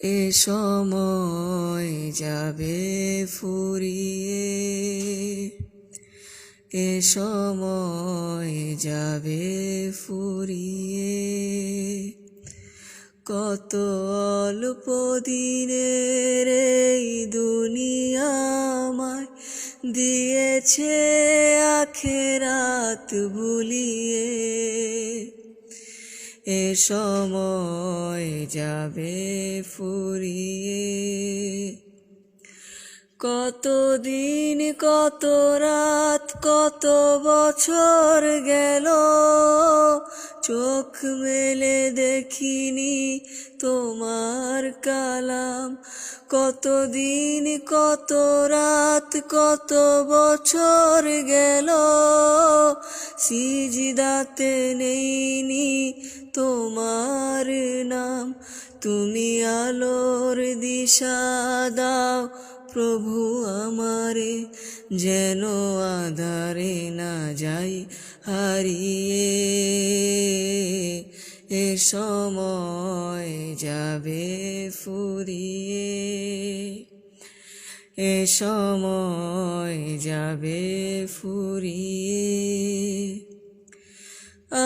এ সময় যাবে ফুরিয়ে, এ সময় যাবে ফুরিয়ে। কত অল্প দিনের এই দুনিয়ায় দিয়েছে আখেরাত ভুলিয়ে। এ সময় যাবে ফুরিয়ে। কত দিন কত রাত কত বছর গেল, চোখ মেলে দেখিনি তোমার কালাম। কত দিন কত রাত কত বছর গেল, সিজদাতে নেইনি তোমার নাম। তুমি আলোর দিশা দাও প্রভু আমারে, যেন আঁধারে না যাই হারিয়ে। এ সময় যাবে ফুরিয়ে, এ সময় যাবে ফুরিয়ে।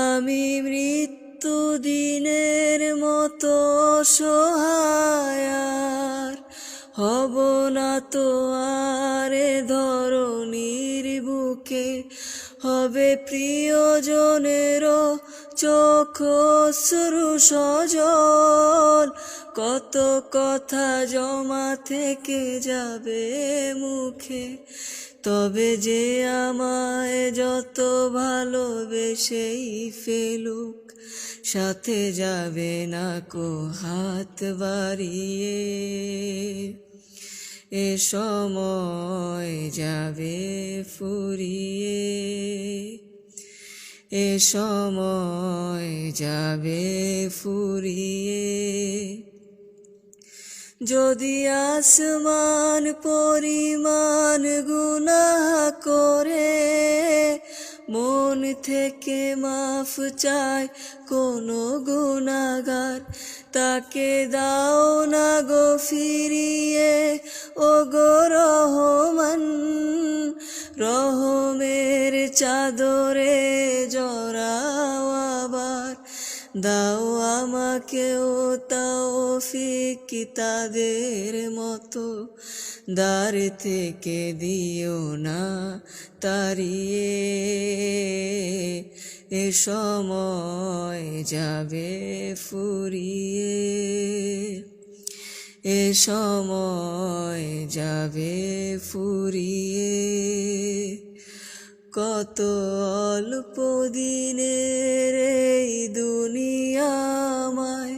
আমি মৃত্যু দিনের মতো অসহায় হব না তো আর ধরণীর বুকে। হবে প্রিয়জনেরও চোখ অশ্রু সজল, কত কথা জমা থেকে যাবে মুখে। তবে যে আমায় যত ভালোবেসেই ফেলুক, সাথে যাবে না কো হাত বাড়িয়ে। এ সময় যাবে ফুরিয়ে, এ সময় যাবে ফুরিয়ে। যদি আসমান পরিমাণ গুনাহ করে মন থেকে মাফ চায় কোনো গুনাহগার, তাকে দাও না গো ফিরিয়ে ও গো রহমান। রহমের চাদরে জড়াও আবার, দাও আমাকেও তৌফিক তাদের মতো। দ্বার থেকে দিও না তাড়িয়ে। এ সময় যাবে ফুরিয়ে, এ সময় যাবে ফুরিয়ে। কত অল্প দিনের এই দুনিয়ায়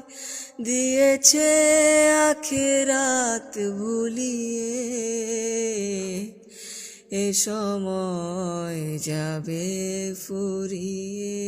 দিয়েছে আখেরাত ভুলিয়ে। এ সময় যাবে ফুরিয়ে।